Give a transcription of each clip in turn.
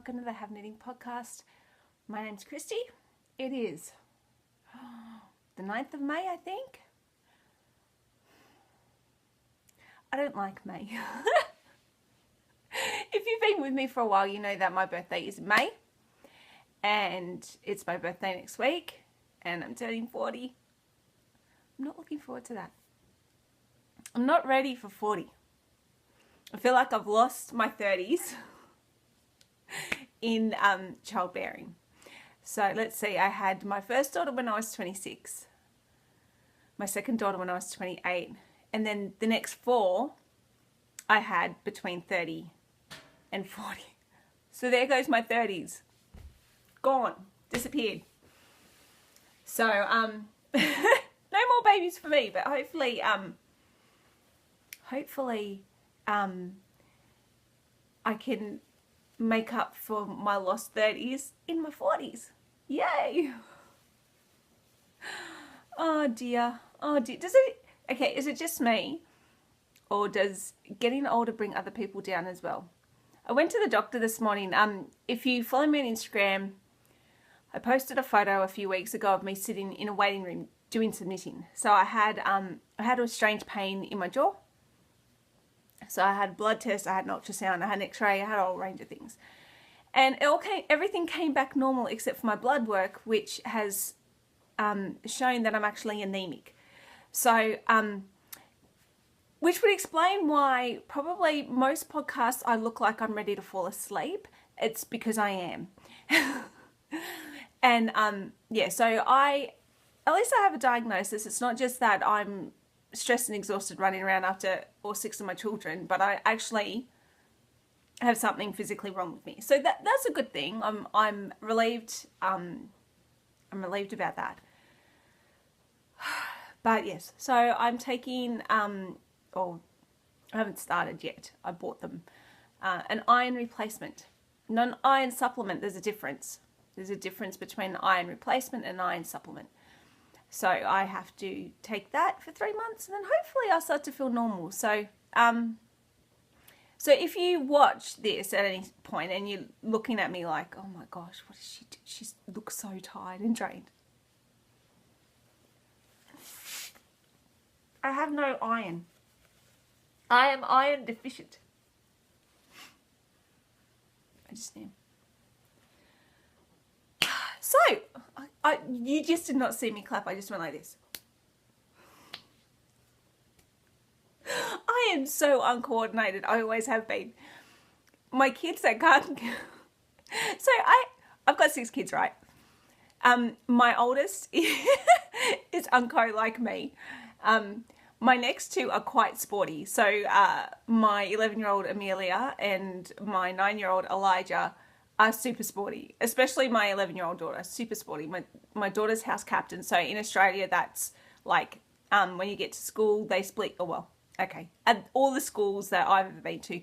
welcome to the Have Knitting Podcast. My name's Christy. It is the 9th of May, I think. I don't like May. If you've been with me for a while, you know that my birthday is in May. And it's my birthday next week. And I'm turning 40. I'm not looking forward to that. I'm not ready for 40. I feel like I've lost my 30s in childbearing. So let's see, I had my first daughter when I was 26, my second daughter when I was 28, and then the next 4 I had between 30 and 40. So there goes my 30s. Gone. Disappeared. So, no more babies for me, but hopefully, I can make up for my lost 30s in my 40s. Yay! Oh dear. Oh dear. Is it just me? Or does getting older bring other people down as well? I went to the doctor this morning. If you follow me on Instagram, I posted a photo a few weeks ago of me sitting in a waiting room doing some knitting. So I had a strange pain in my jaw. So I had a blood test, I had an ultrasound, I had an x-ray, I had a whole range of things. And everything came back normal except for my blood work, which has shown that I'm actually anemic. So, which would explain why probably most podcasts I look like I'm ready to fall asleep. It's because I am. And yeah, so at least I have a diagnosis. It's not just that I'm stressed and exhausted running around after all 6 of my children, but I actually have something physically wrong with me. So that's a good thing. I'm relieved. I'm relieved about that. But yes, so I'm taking I haven't started yet. I bought them an iron replacement, not an iron supplement. There's a difference. There's a difference between an iron replacement and an iron supplement. So I have to take that for 3 months, and then hopefully I'll start to feel normal. So, so if you watch this at any point and you're looking at me like, oh my gosh, what does she do? She looks so tired and drained. I have no iron. I am iron deficient. I just am. So, you just did not see me clap. I just went like this. I am so uncoordinated. I always have been. My kids that can't. So I've got 6 kids, right? My oldest is unco like me. My next 2 are quite sporty. So my 11-year-old Amelia and my 9-year-old Elijah are super sporty, especially my 11-year-old daughter, super sporty. My daughter's house captain. So in Australia, that's like when you get to school, they split. Oh, well, okay. At all the schools that I've ever been to,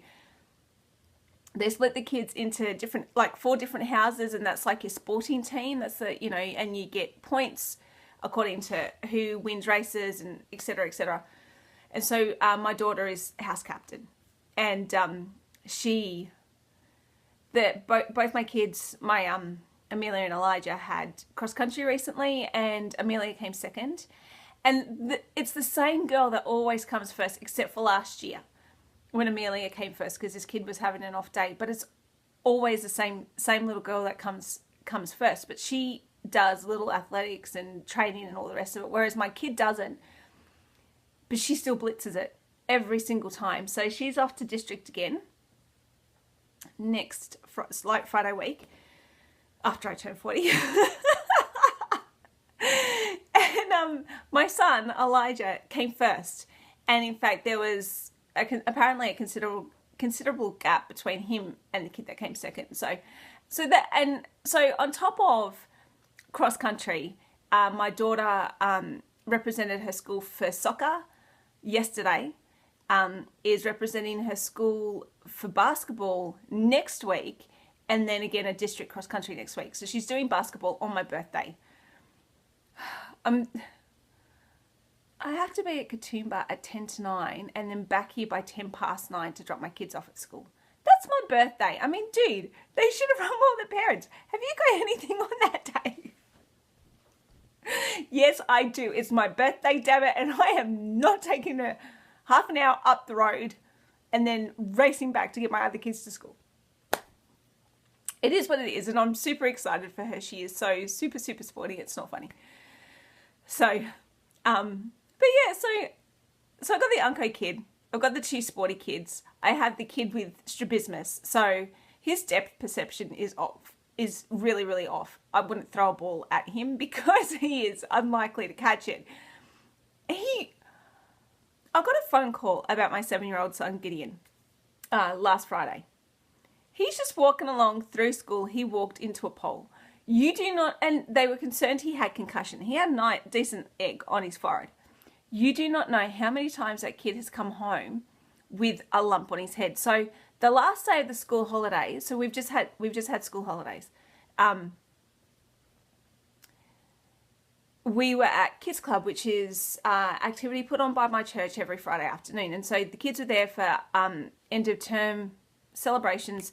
they split the kids into different, like 4 different houses, and that's like your sporting team. That's the, and you get points according to who wins races and et cetera, et cetera. And so my daughter is house captain, and both my kids, my Amelia and Elijah, had cross country recently, and Amelia came second. And it's the same girl that always comes first, except for last year when Amelia came first because this kid was having an off day. But it's always the same little girl that comes first. But she does little athletics and training and all the rest of it, whereas my kid doesn't. But she still blitzes it every single time. So she's off to district again next Friday week after I turn 40. And my son Elijah came first, and in fact there was apparently a considerable gap between him and the kid that came second. So on top of cross country, my daughter represented her school for soccer yesterday. Is representing her school for basketball next week, and then again a district cross country next week. So she's doing basketball on my birthday. I have to be at Katoomba at 10 to 9 and then back here by 10 past 9 to drop my kids off at school. That's my birthday. I mean, dude, they should have run all the parents. Have you got anything on that day? Yes, I do. It's my birthday, damn it, and I am not taking a half an hour up the road and then racing back to get my other kids to school. It is what it is, and I'm super excited for her. She is so super, super sporty. It's not funny. So, but yeah, so I got the Unco kid. I've got the 2 sporty kids. I have the kid with strabismus. So his depth perception is off, is really, really off. I wouldn't throw a ball at him because he is unlikely to catch it. I got a phone call about my 7-year-old son, Gideon, last Friday. He's just walking along through school. He walked into a pole. You do not, and they were concerned he had concussion. He had a decent egg on his forehead. You do not know how many times that kid has come home with a lump on his head. So the last day of the school holidays, so we've just had school holidays. We were at Kids Club, which is activity put on by my church every Friday afternoon. And so the kids were there for end of term celebrations,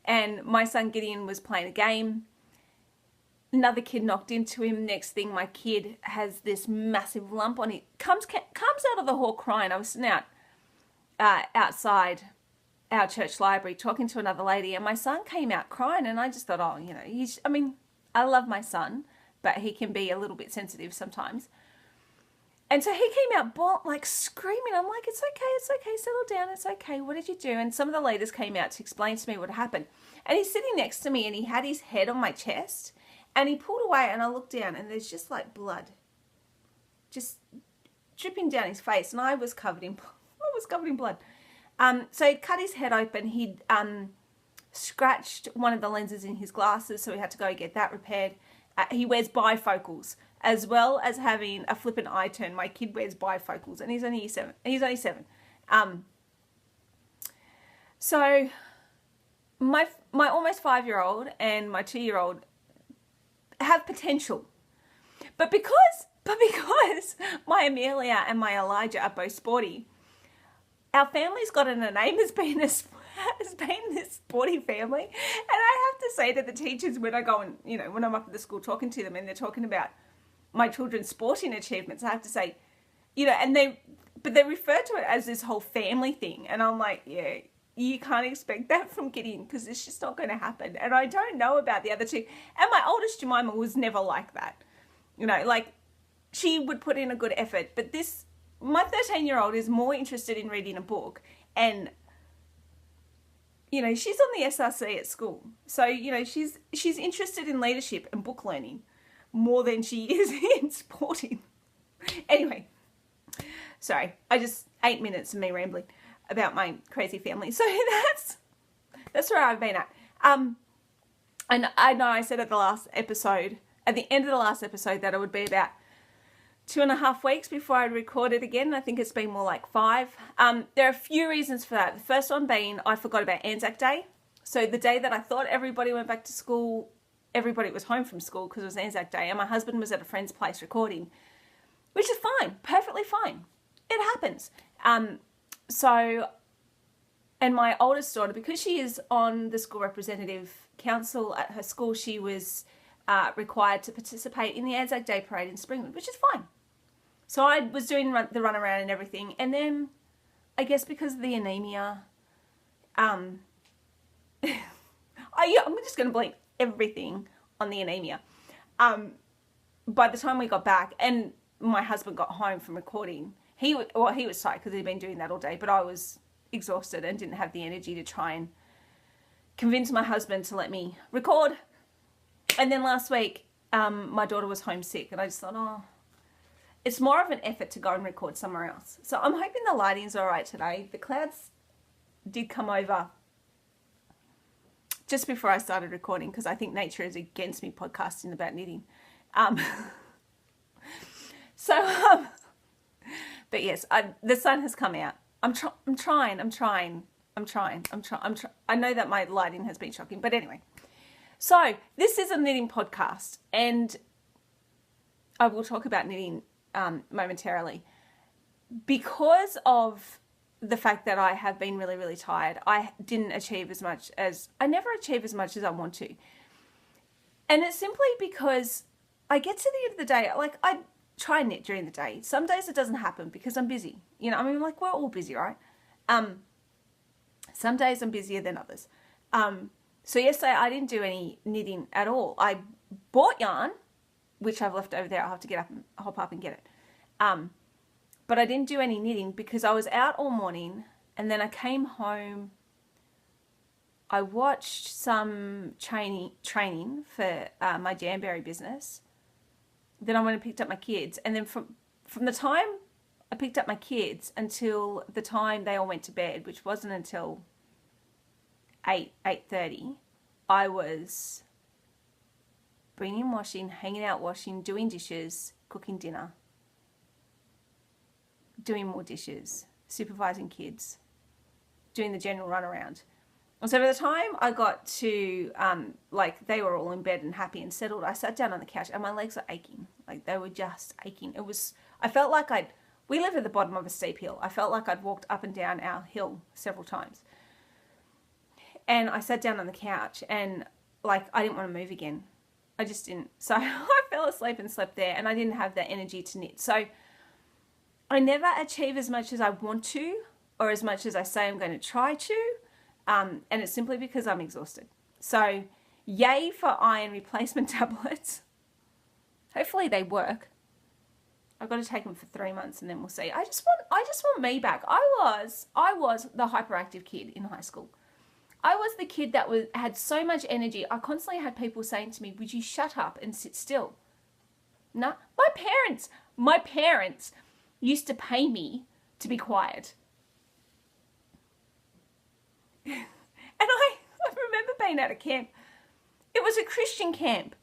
and my son Gideon was playing a game. Another kid knocked into him. Next thing, my kid has this massive lump on it. Comes out of the hall crying. I was sitting outside our church library talking to another lady, and my son came out crying, and I just thought, oh, you know, I love my son, but he can be a little bit sensitive sometimes. And so he came out like screaming. I'm like, it's okay, settle down, it's okay. What did you do? And some of the leaders came out to explain to me what happened. And he's sitting next to me, and he had his head on my chest, and he pulled away, and I looked down, and there's just like blood just dripping down his face, and I was covered in blood. So he'd cut his head open. He'd scratched one of the lenses in his glasses, so we had to go get that repaired. He wears bifocals, as well as having a flippant eye turn. My kid wears bifocals, and he's only 7. So my almost 5-year-old and my 2-year-old have potential, but because my Amelia and my Elijah are both sporty, our family's gotten a name as being this sporty family. And I have to say to the teachers when I go and, you know, when I'm up at the school talking to them and they're talking about my children's sporting achievements, I have to say, you know, but they refer to it as this whole family thing. And I'm like, yeah, you can't expect that from Gideon because it's just not going to happen. And I don't know about the other 2. And my oldest Jemima was never like that. You know, like she would put in a good effort. But my 13-year-old is more interested in reading a book, and you know, she's on the SRC at school. So, you know, she's interested in leadership and book learning more than she is in sporting. Anyway, sorry, 8 minutes of me rambling about my crazy family. So that's where I've been at. And I know I said at the end of the last episode, that it would be about 2.5 weeks before I'd record it again. I think it's been more like 5. There are a few reasons for that. The first one being I forgot about ANZAC Day. So the day that I thought everybody went back to school, everybody was home from school because it was ANZAC Day, and my husband was at a friend's place recording, which is fine, perfectly fine. It happens. And my oldest daughter, because she is on the school representative council at her school, she was required to participate in the ANZAC Day parade in Springwood, which is fine. So I was doing the run around and everything. And then I guess because of the anemia, I'm just going to blame everything on the anemia. By the time we got back and my husband got home from recording, he was tired because he'd been doing that all day, but I was exhausted and didn't have the energy to try and convince my husband to let me record. And then last week, my daughter was homesick, and I just thought, oh, it's more of an effort to go and record somewhere else. So I'm hoping the lighting's all right today. The clouds did come over just before I started recording because I think nature is against me podcasting about knitting. But yes, the sun has come out. I'm trying. I know that my lighting has been shocking, but anyway. So this is a knitting podcast, and I will talk about knitting momentarily. Because of the fact that I have been really, really tired. I never achieve as much as I want to. And it's simply because I get to the end of the day, like I try and knit during the day. Some days it doesn't happen because I'm busy. You know, I mean, like we're all busy, right? Some days I'm busier than others. So yesterday I didn't do any knitting at all. I bought yarn, which I've left over there. I'll have to hop up and get it. But I didn't do any knitting because I was out all morning, and then I came home. I watched some training for my Jamberry business. Then I went and picked up my kids, and then from the time I picked up my kids until the time they all went to bed, which wasn't until 8:30, I was bringing washing, hanging out washing, doing dishes, cooking dinner, doing more dishes, supervising kids, doing the general runaround. And so by the time I got to, they were all in bed and happy and settled, I sat down on the couch and my legs were aching. Like they were just aching. I felt like we live at the bottom of a steep hill. I felt like I'd walked up and down our hill several times. And I sat down on the couch and I didn't want to move again. I just didn't. So I fell asleep and slept there, and I didn't have the energy to knit. So I never achieve as much as I want to, or as much as I say I'm going to try to. And it's simply because I'm exhausted. So yay for iron replacement tablets. Hopefully they work. I've got to take them for 3 months and then we'll see. I just want me back. I was the hyperactive kid in high school. I was the kid that had so much energy. I constantly had people saying to me, would you shut up and sit still? No, my parents used to pay me to be quiet. And I remember being at a camp. It was a Christian camp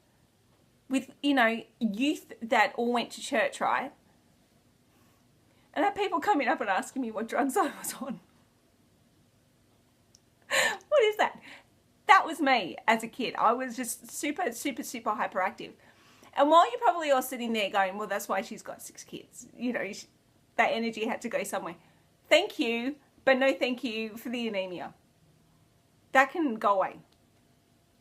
with, youth that all went to church, right? And I had people coming up and asking me what drugs I was on. What is that? That was me as a kid. I was just super, super, super hyperactive. And while you're probably all sitting there going, well, that's why she's got 6 kids. That energy had to go somewhere. Thank you, but no thank you for the anemia. That can go away.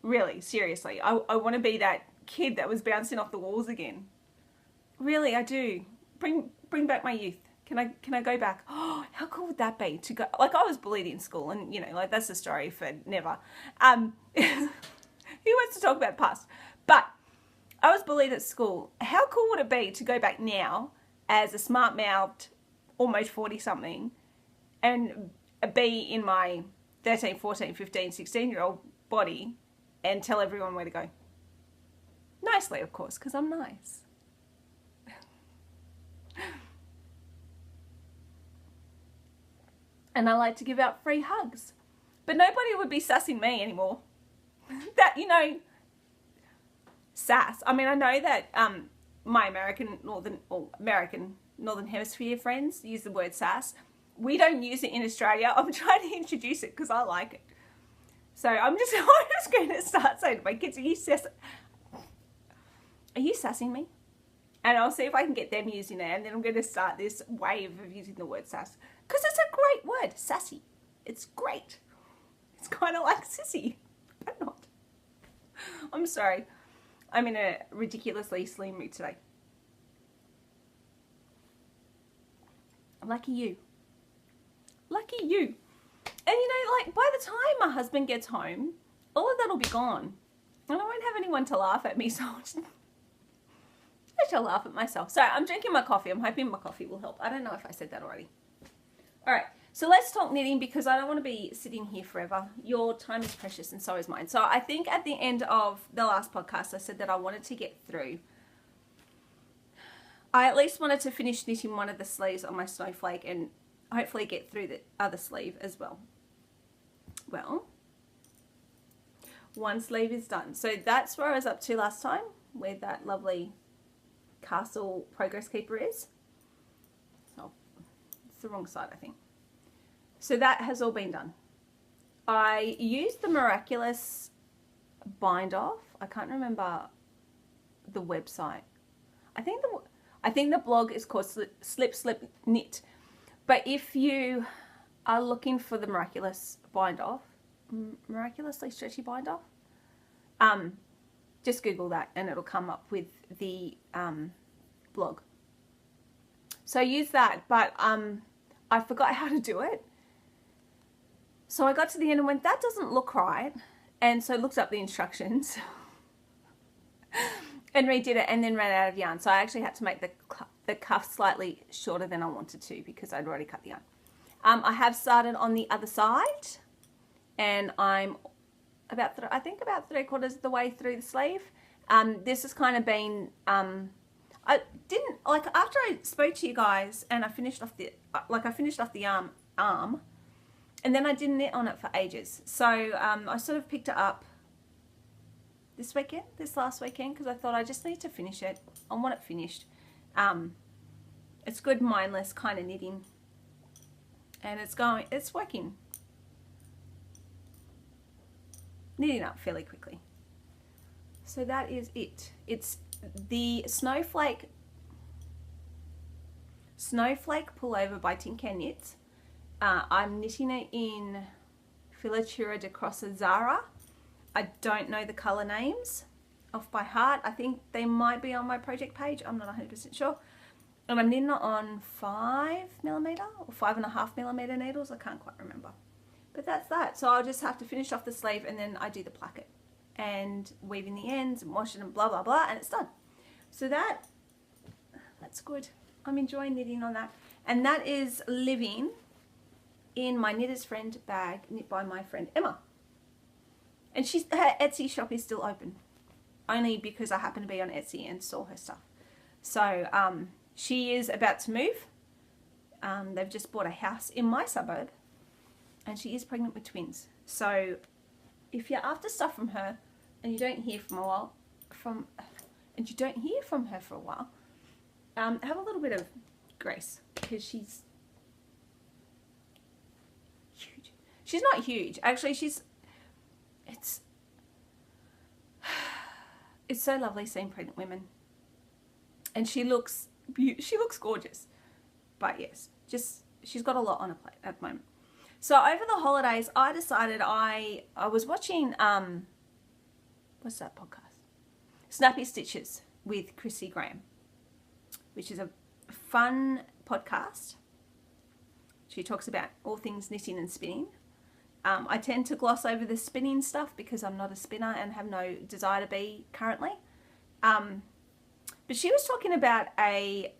Really, seriously. I want to be that kid that was bouncing off the walls again. Really, I do. Bring back my youth. Can I go back? Oh, how cool would that be to go? I was bullied in school, and that's a story for never. Who wants to talk about the past? But I was bullied at school. How cool would it be to go back now as a smart-mouthed, almost 40-something, and be in my 13, 14, 15, 16-year-old body and tell everyone where to go? Nicely, of course, because I'm nice. And I like to give out free hugs. But nobody would be sassing me anymore. That, sass. I mean, I know that my American Northern Hemisphere friends use the word sass. We don't use it in Australia. I'm trying to introduce it because I like it. So I'm just going to start saying to my kids, are you sassing me? And I'll see if I can get them using it. And then I'm going to start this wave of using the word sass. Because it's a great word, sassy. It's great. It's kind of like sissy, but not. I'm sorry. I'm in a ridiculously slim mood today. Lucky you. Lucky you. And by the time my husband gets home, all of that will be gone. And I won't have anyone to laugh at me, so I shall laugh at myself. So I'm drinking my coffee. I'm hoping my coffee will help. I don't know if I said that already. All right, so let's talk knitting because I don't want to be sitting here forever. Your time is precious and so is mine. So I think at the end of the last podcast, I said that I wanted to get through. I at least wanted to finish knitting one of the sleeves on my snowflake and hopefully get through the other sleeve as well. Well, one sleeve is done. So that's where I was up to last time, where that lovely castle progress keeper is. Oh, it's the wrong side, I think. So that has all been done. I used the Miraculous bind off. I can't remember the website. I think the blog is called Slip Knit. But if you are looking for the miraculous bind off, miraculously stretchy bind off, just Google that and it'll come up with the blog. So use that, but I forgot how to do it. So I got to the end and went, that doesn't look right. And so looked up the instructions and redid it and then ran out of yarn. So I actually had to make the cuff slightly shorter than I wanted to because I'd already cut the yarn. I have started on the other side and I'm about 3/4 of the way through the sleeve. This has kind of been, I didn't, like after I spoke to you guys and I finished off the, arm, and then I didn't knit on it for ages. So I sort of picked it up this last weekend, because I thought I just need to finish it. I want it finished. It's good mindless kind of knitting. And it's working. Knitting up fairly quickly. So that is it. It's the Snowflake Pullover by Tin Can Knits. I'm knitting it in Filatura de Crossa Zara. I don't know the colour names off by heart. I think they might be on my project page. I'm not 100% sure. And I'm knitting it on 5mm or 5.5mm needles. I can't quite remember. But that's that. So I'll just have to finish off the sleeve and then I do the placket and weave in the ends and wash it and blah, blah, blah, and it's done. So that's good. I'm enjoying knitting on that. And that is living in my Knitter's Friend bag, knit by my friend Emma. And her Etsy shop is still open, only because I happen to be on Etsy and saw her stuff. So she is about to move. They've just bought a house in my suburb, and she is pregnant with twins. So if you're after stuff from her and you don't hear from her for a while, have a little bit of grace, because she's huge. She's not huge, actually. It's so lovely seeing pregnant women, and she looks gorgeous. But yes, she's got a lot on her plate at the moment. So over the holidays, I decided I was watching what's that podcast? Snappy Stitches with Chrissy Graham, which is a fun podcast. She talks about all things knitting and spinning. I tend to gloss over the spinning stuff because I'm not a spinner and have no desire to be currently. But she was talking about a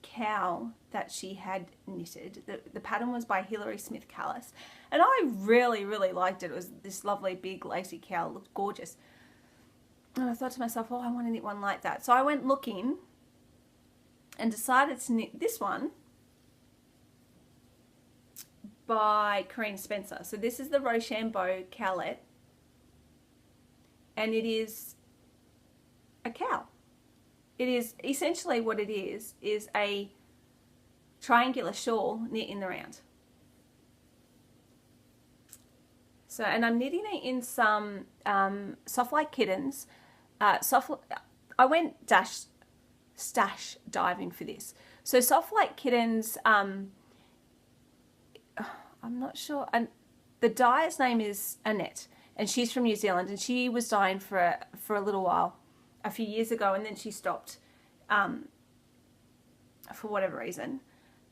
cowl that she had knitted. The pattern was by Hilary Smith Callis, and I really, really liked it. It was this lovely big lacy cowl. It looked gorgeous. And I thought to myself, oh, I want to knit one like that. So I went looking and decided to knit this one by Corinne Spencer. So this is the Rochambeau cowlet, and it is a cowl. It is essentially what it is a triangular shawl knit in the round. So, and I'm knitting it in some Soft Like Kittens. I went stash diving for this. So Soft Like Kittens, I'm not sure, and the dyer's name is Annette, and she's from New Zealand, and she was dyeing for a little while, a few years ago, and then she stopped for whatever reason.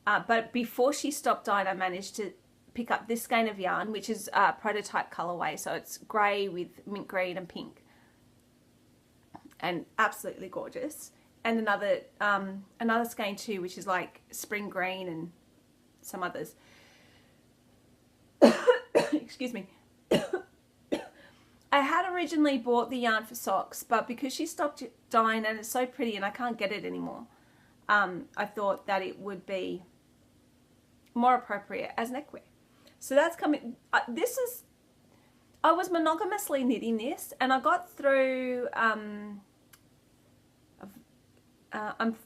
But before she stopped dyeing, I managed to pick up this skein of yarn, which is a prototype colorway, so it's grey with mint green and pink, and absolutely gorgeous. And another skein too, which is like spring green and some others. Excuse me. I had originally bought the yarn for socks, but because she stopped dyeing and it's so pretty and I can't get it anymore, I thought that it would be more appropriate as neckwear. So that's coming. I was monogamously knitting this, and I got through, I'm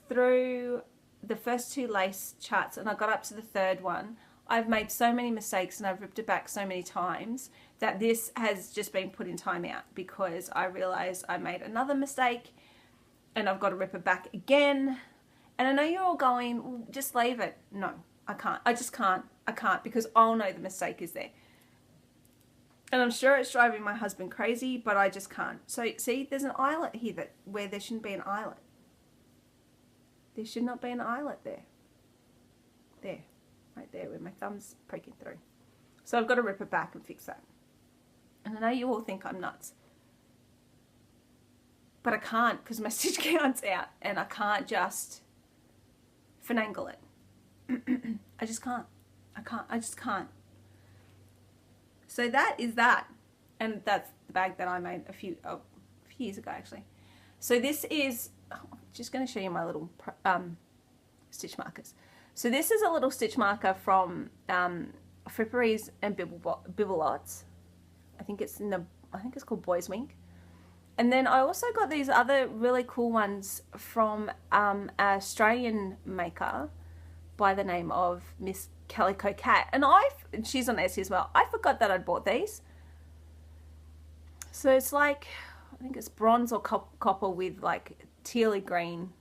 through the first two lace charts, and I got up to the third one. I've made so many mistakes and I've ripped it back so many times that this has just been put in timeout, because I realised I made another mistake and I've got to rip it back again. And I know you're all going, well, just leave it. No, I can't. I just can't. I can't, because I'll know the mistake is there. And I'm sure it's driving my husband crazy, but I just can't. So, see, there's an eyelet here where there shouldn't be an eyelet. There should not be an eyelet there. There. Right there, where my thumb's poking through. So I've got to rip it back and fix that. And I know you all think I'm nuts. But I can't, because my stitch count's out. And I can't just finagle it. I just can't. I just can't. So that is that. And that's the bag that I made a few years ago, actually. So this is, I'm just going to show you my little stitch markers. So this is a little stitch marker from Fripperies and Bibbelots. I think it's called Boys Wink. And then I also got these other really cool ones from an Australian maker by the name of Miss Calico Cat. And she's on Etsy as well. I forgot that I'd bought these. So it's like, I think it's bronze or copper with like tealy green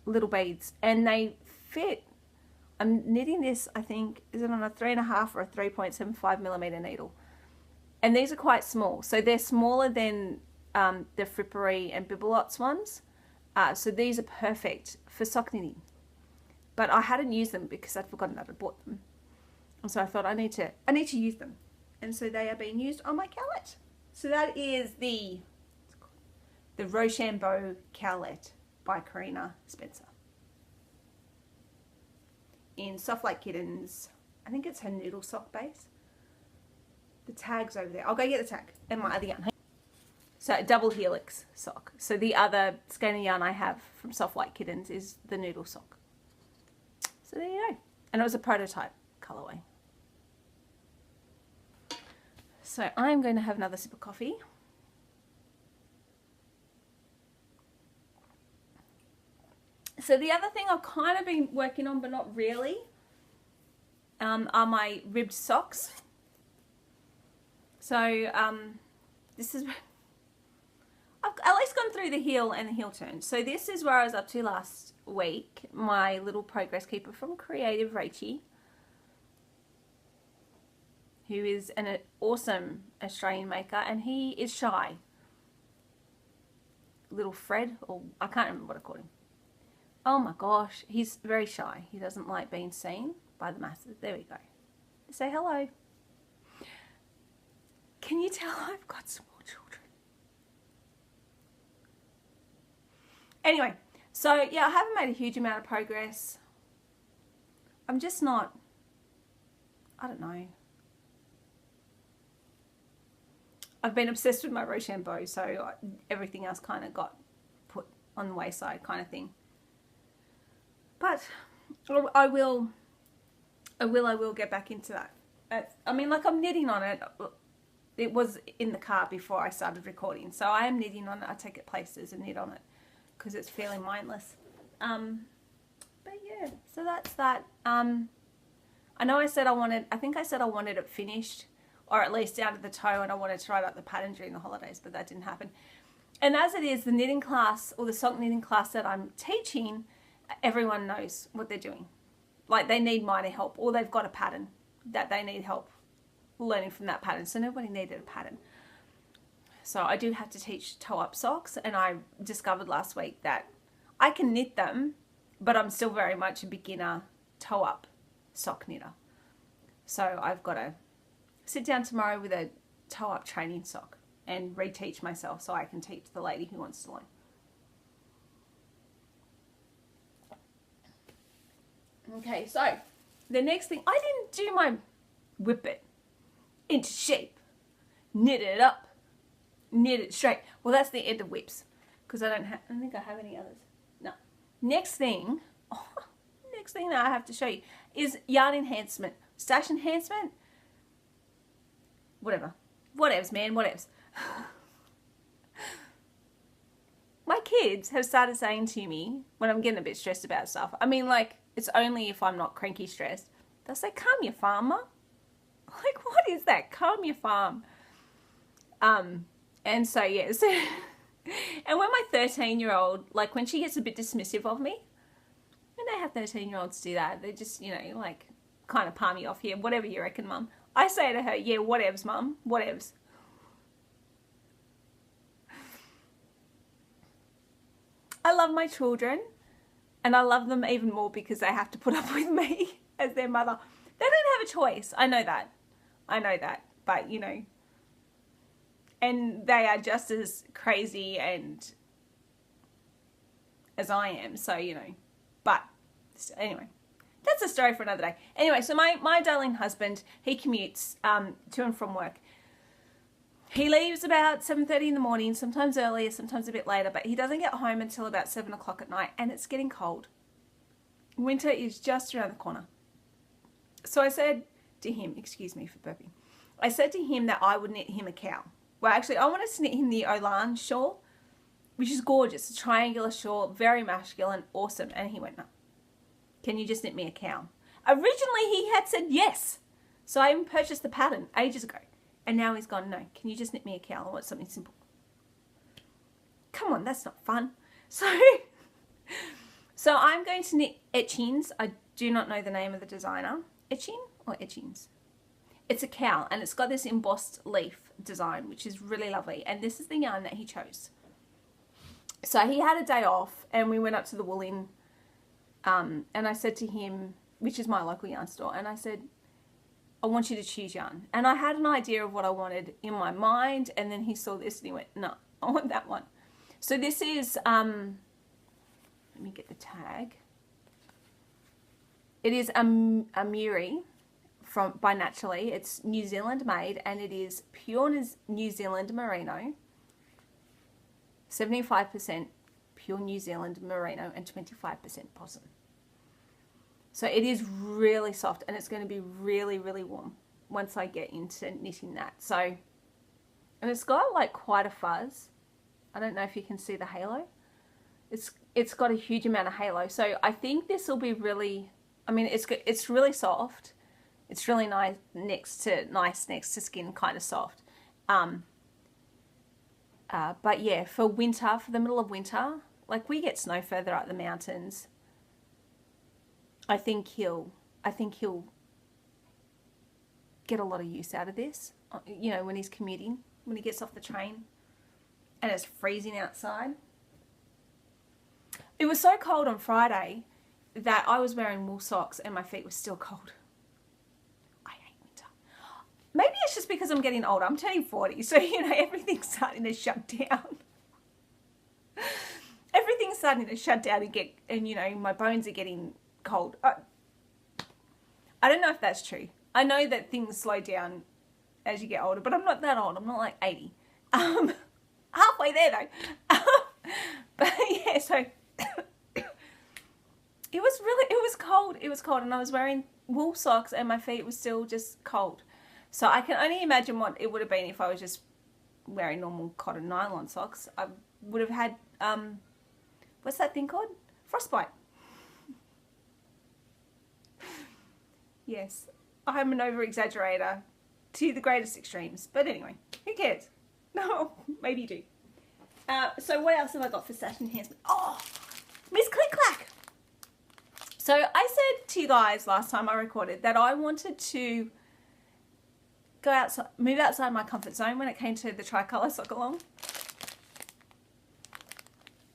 little beads. And they fit. I'm knitting this, I think, is it on a 3.5 or a 3.75 millimeter needle? And these are quite small. So they're smaller than the Frippery and Bibbelots ones. So these are perfect for sock knitting. But I hadn't used them because I'd forgotten that I bought them. And so I thought I need to use them. And so they are being used on my cowlet. So that is the Rochambeau cowlet by Karina Spencer. In Soft Like Kittens, I think it's her noodle sock base. The tag's over there. I'll go get the tag and my other yarn. So a double helix sock. So the other skein of yarn I have from Soft Like Kittens is the noodle sock. So there you go. And it was a prototype colorway. So I'm going to have another sip of coffee. So the other thing I've kind of been working on, but not really, are my ribbed socks. So this is, I've at least gone through the heel and the heel turn. So this is where I was up to last week. My little progress keeper from Creative Rachie, who is an awesome Australian maker, and he is shy. Little Fred, or I can't remember what I called him. Oh my gosh, he's very shy. He doesn't like being seen by the masses. There we go. Say hello. Can you tell I've got small children? Anyway, so yeah, I haven't made a huge amount of progress. I'm just not, I don't know. I've been obsessed with my Rochambeau, so everything else kind of got put on the wayside kind of thing. But I will get back into that. I mean, like, I'm knitting on it. It was in the car before I started recording, so I am knitting on it. I take it places and knit on it because it's fairly mindless. But yeah, so that's that. I know I said I think I said I wanted it finished, or at least down to the toe, and I wanted to write out the pattern during the holidays, but that didn't happen. And as it is, the knitting class, or the sock knitting class that I'm teaching, everyone knows what they're doing. Like, they need minor help, or they've got a pattern that they need help learning from that pattern. So nobody needed a pattern. So I do have to teach toe-up socks, and I discovered last week that I can knit them, but I'm still very much a beginner toe-up sock knitter. So I've got to sit down tomorrow with a toe-up training sock and reteach myself so I can teach the lady who wants to learn. Okay, so the next thing, I didn't do my whip it into shape, knit it up, knit it straight. Well, that's the end of whips, because I don't think I have any others. No. Next thing that I have to show you is yarn enhancement, stash enhancement, whatevs, man, whatevs. My kids have started saying to me when I'm getting a bit stressed about stuff, I mean, like, it's only if I'm not cranky stressed, they'll say, calm your farmer. Like, what is that? Calm your farm. And so, yes. And when my 13-year-old, like, when she gets a bit dismissive of me, and they have 13-year-olds do that. They just, you know, like kind of palm you off here. Whatever you reckon, Mum. I say to her, yeah, whatevs, Mum. Whatevs. I love my children, and I love them even more because they have to put up with me as their mother. They don't have a choice. I know that. But, you know, and they are just as crazy and as I am. So, you know, but anyway, that's a story for another day. Anyway, so my darling husband, he commutes to and from work. He leaves about 7:30 in the morning, sometimes earlier, sometimes a bit later, but he doesn't get home until about 7 o'clock at night, and it's getting cold. Winter is just around the corner. So I said to him, excuse me for burping, I said to him that I would knit him a cowl. Well, actually, I wanted to knit him the Olan shawl, which is gorgeous, a triangular shawl, very masculine, awesome. And he went, no. Can you just knit me a cowl? Originally, he had said yes. So I even purchased the pattern ages ago. And now he's gone, no, can you just knit me a cowl? I want something simple. Come on, that's not fun. So I'm going to knit etchings. I do not know the name of the designer. Etching or etchings? It's a cowl, and it's got this embossed leaf design, which is really lovely. And this is the yarn that he chose. So he had a day off, and we went up to the wool in, and I said to him, which is my local yarn store, and I said, I want you to choose yarn. And I had an idea of what I wanted in my mind, and then he saw this and he went, no, I want that one. So this is, let me get the tag. It is a Muri by Naturally. It's New Zealand made, and it is pure New Zealand merino, 75% pure New Zealand merino and 25% possum. So it is really soft, and it's going to be really, really warm once I get into knitting that. So, and it's got like quite a fuzz. I don't know if you can see the halo. It's got a huge amount of halo. So I think this will be really, I mean, it's really soft. It's really nice next to skin, kind of soft. But yeah, for winter, for the middle of winter, like we get snow further up the mountains. I think he'll get a lot of use out of this, you know, when he's commuting, when he gets off the train and it's freezing outside. It was so cold on Friday that I was wearing wool socks and my feet were still cold. I hate winter. Maybe it's just because I'm getting older. I'm turning 40, so, you know, everything's starting to shut down. Everything's starting to shut down and you know, my bones are getting cold. I don't know if that's true. I know that things slow down as you get older, but I'm not that old. I'm not like 80. Halfway there though. But yeah, so it was cold. It was cold, and I was wearing wool socks, and my feet were still just cold. So I can only imagine what it would have been if I was just wearing normal cotton nylon socks. I would have had what's that thing called? Frostbite. Yes, I'm an over-exaggerator to the greatest extremes. But anyway, who cares? No, maybe you do. So what else have I got for satin enhancement? Oh, Miss Click Clack. So I said to you guys last time I recorded that I wanted to go outside, move outside my comfort zone when it came to the tricolour sock along.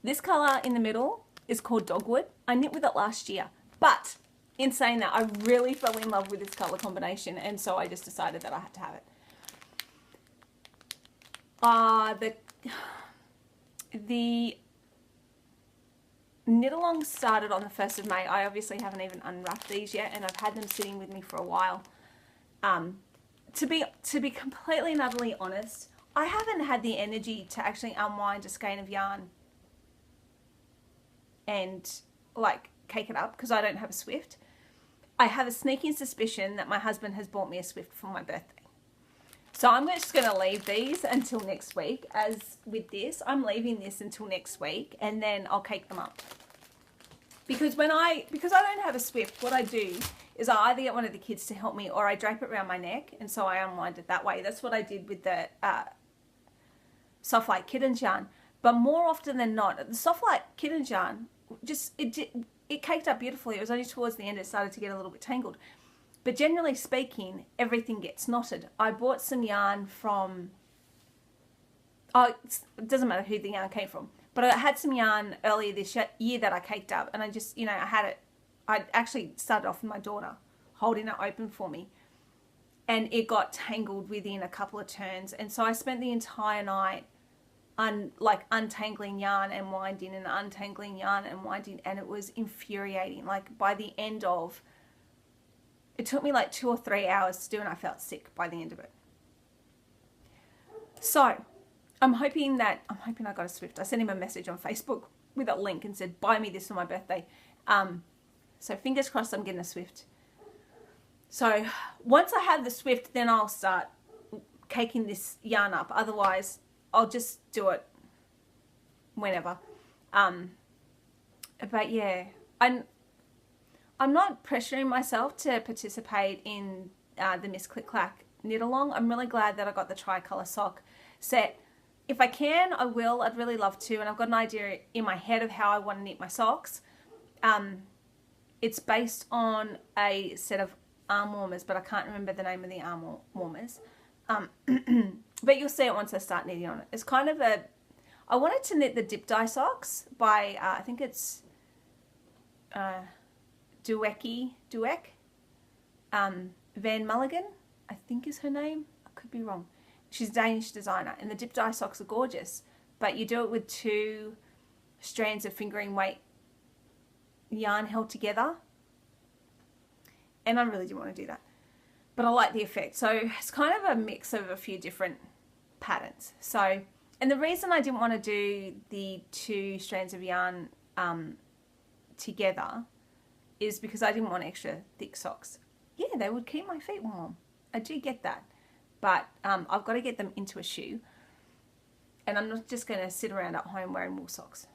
This colour in the middle is called Dogwood. I knit with it last year, but in saying that, I really fell in love with this colour combination, and so I just decided that I had to have it. The knit along started on the 1st of May. I obviously haven't even unwrapped these yet, and I've had them sitting with me for a while. To be completely and utterly honest, I haven't had the energy to actually unwind a skein of yarn and like cake it up because I don't have a Swift. I have a sneaking suspicion that my husband has bought me a Swift for my birthday. So I'm just going to leave these until next week. As with this, I'm leaving this until next week, and then I'll cake them up. Because I don't have a Swift, what I do is I either get one of the kids to help me, or I drape it around my neck, and so I unwind it that way. That's what I did with the Soft Light Kittens yarn. But more often than not, the Soft Light Kittens yarn, it caked up beautifully. It was only towards the end it started to get a little bit tangled. But generally speaking, everything gets knotted. I bought some yarn from, oh, it doesn't matter who the yarn came from, but I had some yarn earlier this year that I caked up, and I just, I had it, I actually started off with my daughter holding it open for me, and it got tangled within a couple of turns, and so I spent the entire night untangling yarn and winding and untangling yarn and winding, and it was infuriating. Like by the end of, it took me like 2 or 3 hours to do, and I felt sick by the end of it. So I'm hoping I got a Swift. I sent him a message on Facebook with a link and said, buy me this for my birthday. So fingers crossed I'm getting a Swift. So once I have the Swift, then I'll start caking this yarn up. Otherwise, I'll just do it whenever. But yeah, I'm not pressuring myself to participate in the Miss Click Clack knit along. I'm really glad that I got the tricolour sock set. If I can, I will. I'd really love to, and I've got an idea in my head of how I want to knit my socks. It's based on a set of arm warmers, but I can't remember the name of the arm warmers. But you'll see it once I start knitting on it. It's kind of I wanted to knit the dip dye socks by, I think it's Duek, Van Mulligan, I think is her name. I could be wrong. She's a Danish designer, and the dip dye socks are gorgeous, but you do it with 2 strands of fingering weight yarn held together, and I really do want to do that, but I like the effect. So it's kind of a mix of a few different patterns. So, and the reason I didn't want to do the 2 strands of yarn together is because I didn't want extra thick socks. Yeah, they would keep my feet warm. I do get that. But I've got to get them into a shoe. And I'm not just going to sit around at home wearing wool socks.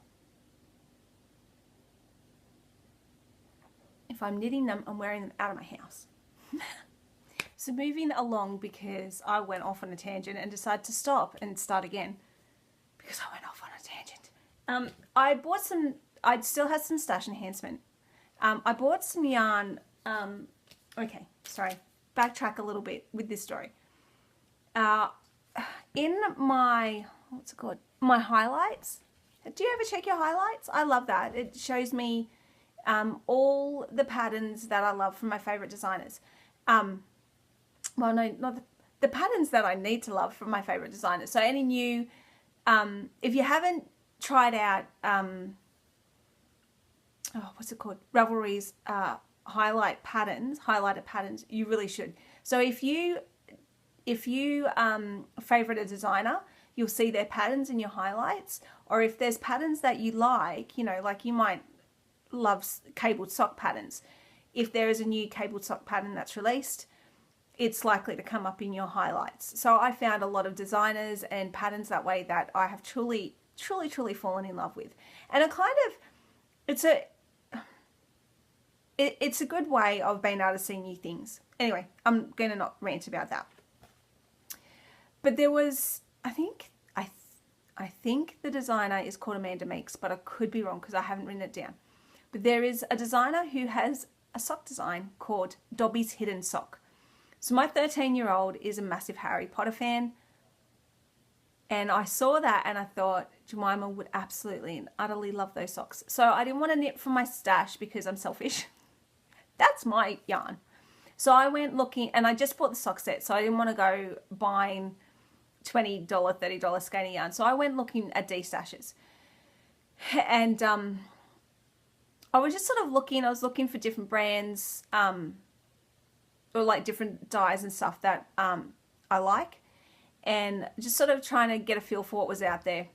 If I'm knitting them, I'm wearing them out of my house. So moving along, because I went off on a tangent and decided to stop and start again. Because I went off on a tangent. I bought some, I still had some stash enhancement. I bought some yarn, okay, sorry, backtrack a little bit with this story. In my, what's it called? My highlights. Do you ever check your highlights? I love that. It shows me all the patterns that I love from my favorite designers. Well, no, not the patterns that I need to love from my favorite designers. So any new, if you haven't tried out, what's it called? Ravelry's highlighter patterns, you really should. So if you favorite a designer, you'll see their patterns in your highlights. Or if there's patterns that you like, like you might love cabled sock patterns. If there is a new cabled sock pattern that's released, it's likely to come up in your highlights. So I found a lot of designers and patterns that way that I have truly fallen in love with. And it's a good way of being able to see new things. Anyway, I'm going to not rant about that. But there was, I think the designer is called Amanda Meeks, but I could be wrong because I haven't written it down. But there is a designer who has a sock design called Dobby's Hidden Sock. So my 13-year-old is a massive Harry Potter fan. And I saw that and I thought Jemima would absolutely and utterly love those socks. So I didn't want to knit from my stash because I'm selfish. That's my yarn. So I went looking, and I just bought the sock set. So I didn't want to go buying $20, $30 skein yarn. So I went looking at D-stashes. And I was just sort of looking. I was looking for different brands, or like different dyes and stuff that I like, and just sort of trying to get a feel for what was out there.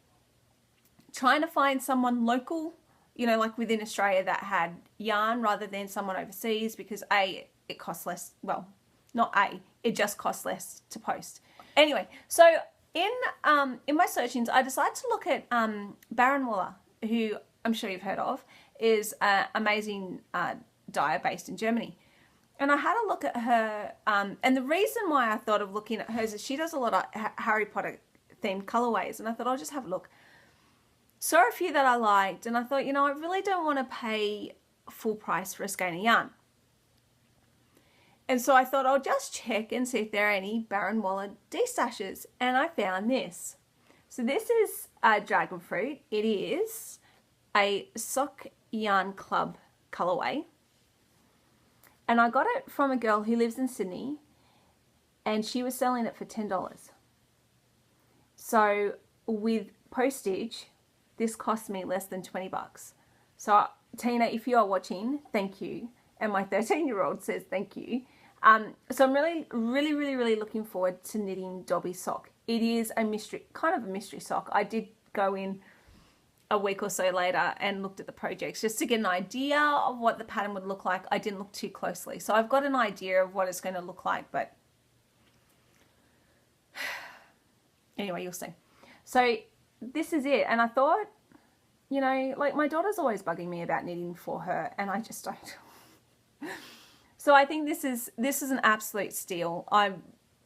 Trying to find someone local, like within Australia that had yarn rather than someone overseas, because A, it costs less. Well, not A, it just costs less to post. Anyway, so in my searchings, I decided to look at Baron Wooler, who I'm sure you've heard of, is an amazing dyer based in Germany. And I had a look at her, and the reason why I thought of looking at hers is she does a lot of Harry Potter themed colorways, and I thought I'll just have a look. Saw a few that I liked, and I thought, I really don't want to pay full price for a skein of yarn. And so I thought I'll just check and see if there are any Baron Wallet D-stashes. And I found this. So this is a dragon fruit. It is a Sock Yarn Club colorway. And I got it from a girl who lives in Sydney. And she was selling it for $10. So with postage, this cost me less than 20 bucks. So Tina, if you are watching, thank you. And my 13-year-old says thank you. So I'm really looking forward to knitting Dobby's sock. It is a mystery, kind of a mystery sock. I did go in a week or so later and looked at the projects just to get an idea of what the pattern would look like. I didn't look too closely. So I've got an idea of what it's going to look like, but anyway, you'll see. So this is it. And I thought, you know, like my daughter's always bugging me about knitting for her and I just don't. So I think this is an absolute steal.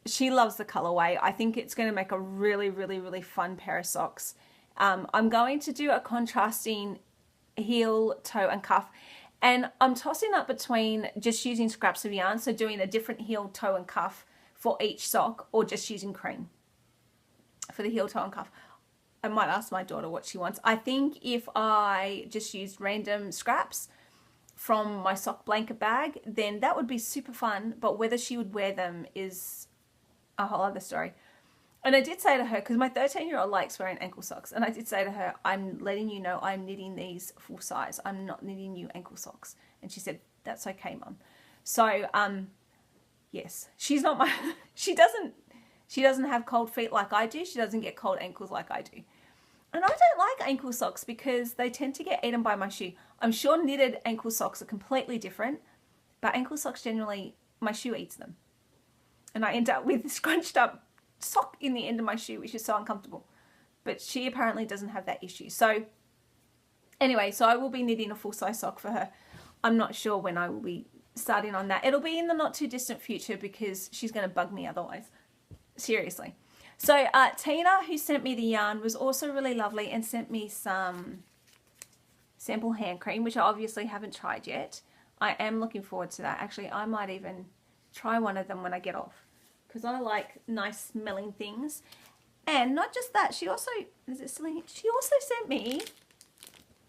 She loves the colorway. I think it's going to make a really fun pair of socks. I'm going to do a contrasting heel, toe and cuff. And I'm tossing up between just using scraps of yarn, so doing a different heel, toe and cuff for each sock, or just using cream for the heel, toe and cuff. I might ask my daughter what she wants. I think if I just used random scraps from my sock blanket bag, then that would be super fun, but whether she would wear them is a whole other story. And I did say to her, because my 13-year-old likes wearing ankle socks, and I did say to her, I'm letting you know I'm knitting these full size. I'm not knitting you ankle socks. And she said, that's okay, Mum. So, yes, she's not my, she doesn't have cold feet like I do. She doesn't get cold ankles like I do. And I don't like ankle socks because they tend to get eaten by my shoe. I'm sure knitted ankle socks are completely different, but ankle socks generally, my shoe eats them. And I end up with a scrunched up sock in the end of my shoe, which is so uncomfortable. But she apparently doesn't have that issue. So anyway, so I will be knitting a full size sock for her. I'm not sure when I will be starting on that. It'll be in the not too distant future because she's going to bug me otherwise. Seriously. So Tina, who sent me the yarn, was also really lovely and sent me some sample hand cream, which I obviously haven't tried yet. I am looking forward to that. Actually, I might even try one of them when I get off because I like nice smelling things. And not just that, she also, she also sent me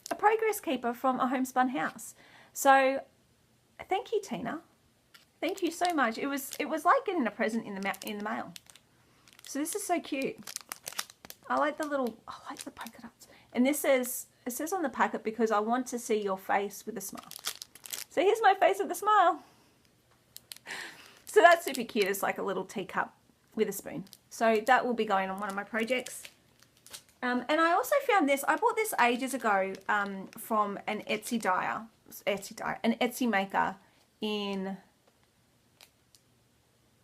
a progress keeper from a homespun house. So thank you, Tina. Thank you so much. It was like getting a present in the mail. So this is so cute. I like the polka dots. And this says, it says on the packet, because I want to see your face with a smile. So here's my face with a smile. So that's super cute. It's like a little teacup with a spoon. So that will be going on one of my projects. And I also found this. I bought this ages ago from an an Etsy maker in,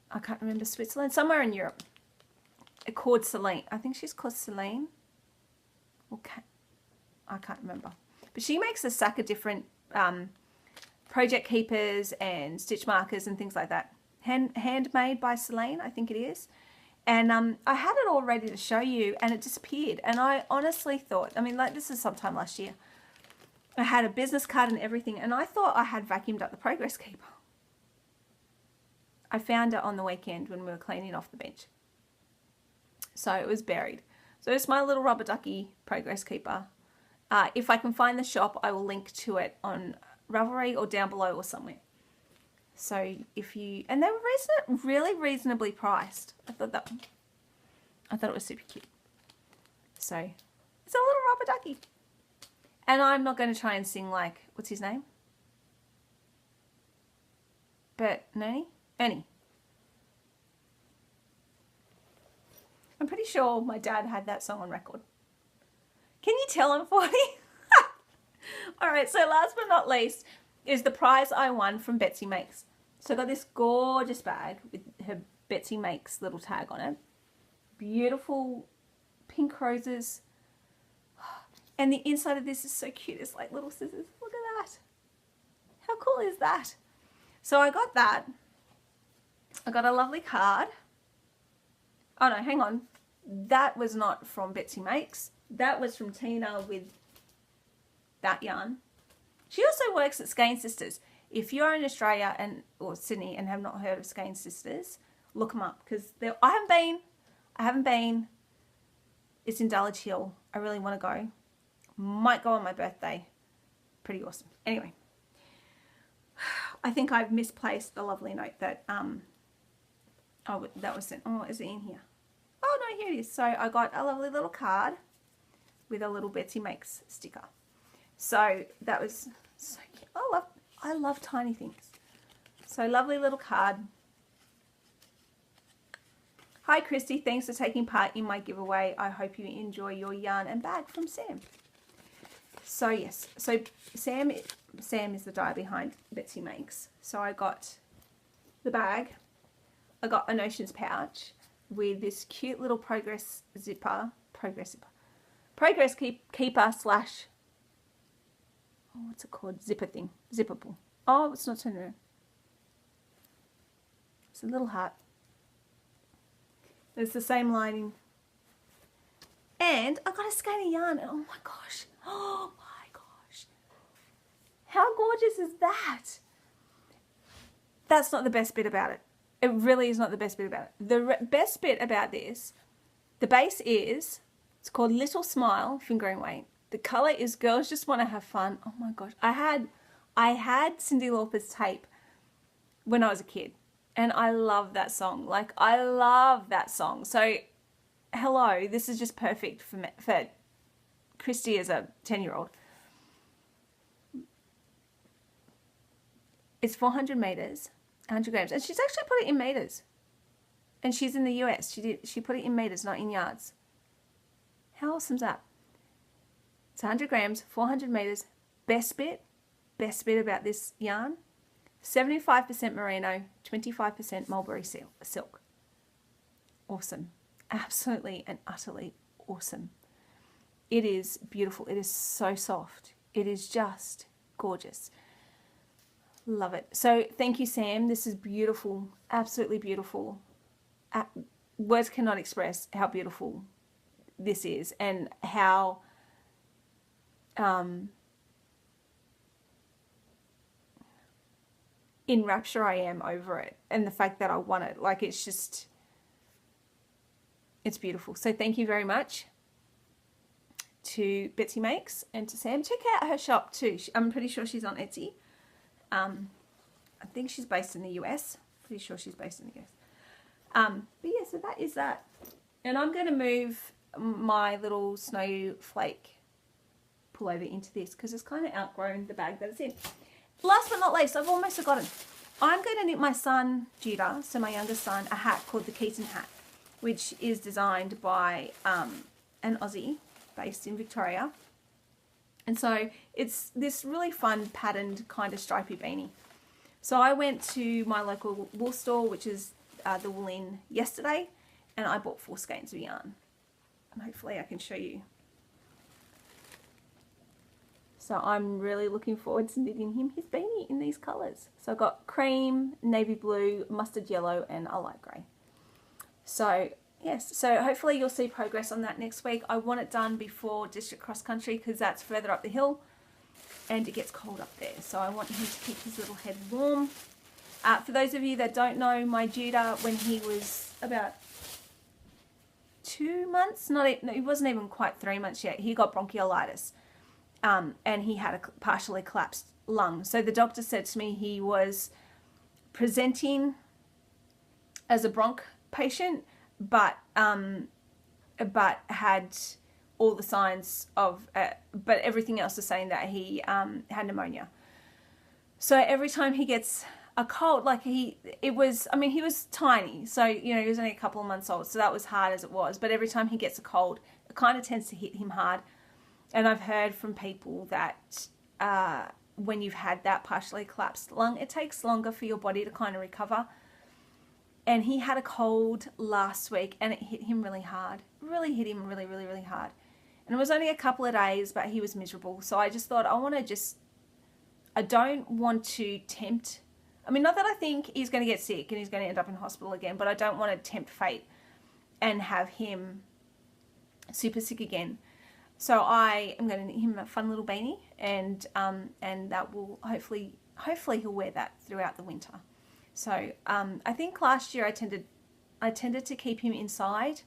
I can't remember, Switzerland, somewhere in Europe. Called Celine. I think she's called Celine. Okay, I can't remember. But she makes a stack of different project keepers and stitch markers and things like that. Handmade by Celine, I think it is. And I had it all ready to show you and it disappeared. And I honestly thought, I mean, like this is sometime last year. I had a business card and everything and I thought I had vacuumed up the progress keeper. I found it on the weekend when we were cleaning off the bench. So it was buried. So it's my little rubber ducky progress keeper. If I can find the shop, I will link to it on Ravelry or down below or somewhere. So if you, and they were really reasonably priced. I thought it was super cute. So it's a little rubber ducky. And I'm not going to try and sing like, what's his name? Ernie. I'm pretty sure my dad had that song on record. Can you tell I'm 40? All right, so last but not least is the prize I won from Betsy Makes. So I got this gorgeous bag with her Betsy Makes little tag on it. Beautiful pink roses. And the inside of this is so cute. It's like little scissors. Look at that. How cool is that? So I got that. I got a lovely card. Oh no, hang on. That was not from Betsy Makes. That was from Tina with that yarn. She also works at Skein Sisters. If you're in Australia or Sydney and have not heard of Skein Sisters, look them up, because I haven't been. It's in Dulwich Hill. I really want to go. Might go on my birthday. Pretty awesome. Anyway, I think I've misplaced the lovely note that that was sent. Oh, is it in here? Oh no, here it is. So I got a lovely little card with a little Betsy Makes sticker. So that was so cute. I love tiny things. So lovely little card. Hi Christy, thanks for taking part in my giveaway. I hope you enjoy your yarn and bag, from Sam. So yes, so Sam is the dye behind Betsy Makes. So I got the bag. I got an Oceans pouch with this cute little progress keeper slash, oh, what's it called? Zipper thing. Zippable. Oh, it's not turning around. It's a little heart. It's the same lining. And I got a skein of yarn. And oh my gosh. Oh my gosh. How gorgeous is that? That's not the best bit about it. It really is not the best bit about it. The best bit about this, the base is, it's called Little Smile Fingering Weight. The colour is Girls Just Want to Have Fun. Oh my gosh. I had Cyndi Lauper's tape when I was a kid. And I love that song. Like, I love that song. So, hello, this is just perfect for Christy as a 10-year-old. It's 400 meters, 100 grams. And she's actually put it in meters. And she's in the US. She put it in meters, not in yards. How awesome's that? It's 100 grams, 400 meters. Best bit about this yarn, 75% merino, 25% mulberry silk. Awesome. Absolutely and utterly awesome. It is beautiful. It is so soft. It is just gorgeous. Love it. So thank you, Sam. This is beautiful. Absolutely beautiful. Words cannot express how beautiful this is and how in rapture I am over it, and the fact that I want it. Like, it's just, it's beautiful. So thank you very much to Betsy Makes and to Sam. Check out her shop too. I'm pretty sure she's on Etsy. I think she's based in the US. Pretty sure she's based in the US. But yeah, so that is that. And I'm going to move my little snowflake pullover into this because it's kind of outgrown the bag that it's in. Last but not least, I've almost forgotten. I'm going to knit my son, Judah, so my youngest son, a hat called the Keaton hat, which is designed by an Aussie based in Victoria. And so it's this really fun patterned kind of stripy beanie. So I went to my local wool store, which is the Wool Inn, yesterday, and I bought 4 skeins of yarn. And hopefully I can show you. So I'm really looking forward to knitting him his beanie in these colours. So I've got cream, navy blue, mustard yellow, and a light grey. So yes, so hopefully you'll see progress on that next week. I want it done before district cross country because that's further up the hill and it gets cold up there. So I want him to keep his little head warm. For those of you that don't know, my Judah, when he was about 2 months, he wasn't even quite 3 months yet, he got bronchiolitis. And he had a partially collapsed lung. So the doctor said to me he was presenting as a bronch patient, but had all the signs of, but everything else is saying that he had pneumonia. So every time he gets a cold, like he was tiny, so you know, he was only a couple of months old, so that was hard as it was. But every time he gets a cold, it kind of tends to hit him hard. And I've heard from people that when you've had that partially collapsed lung, it takes longer for your body to kind of recover. And he had a cold last week and it hit him really hard. Really hit him really, really, really hard. And it was only a couple of days, but he was miserable. So I just thought I don't want to tempt. I mean, not that I think he's going to get sick and he's going to end up in hospital again, but I don't want to tempt fate and have him super sick again. So I am going to knit him a fun little beanie, and that will hopefully he'll wear that throughout the winter. So I think last year I tended to keep him inside,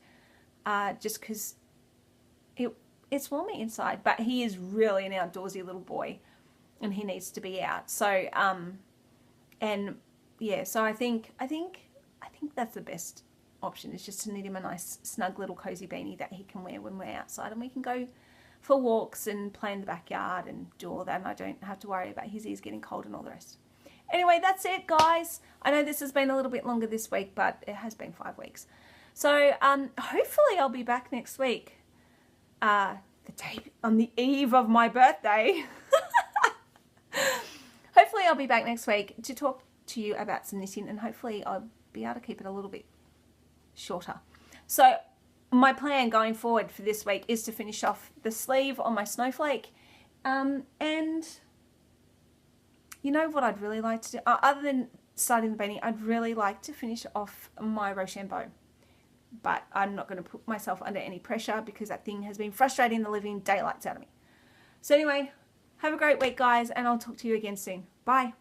just because it's warmer inside, but he is really an outdoorsy little boy, and he needs to be out. So and yeah, so I think that's the best option, is just to knit him a nice snug little cozy beanie that he can wear when we're outside, and we can go for walks and play in the backyard and do all that, and I don't have to worry about his ears getting cold and all the rest. Anyway, that's it, guys. I know this has been a little bit longer this week, but it has been 5 weeks. So hopefully I'll be back next week, the day on the eve of my birthday. Hopefully I'll be back next week to talk to you about some knitting, and hopefully I'll be able to keep it a little bit shorter. So my plan going forward for this week is to finish off the sleeve on my snowflake, and you know what I'd really like to do, other than starting the beanie, I'd really like to finish off my Rochambeau. But I'm not going to put myself under any pressure, because that thing has been frustrating the living daylights out of me. So anyway, have a great week, guys, and I'll talk to you again soon. Bye.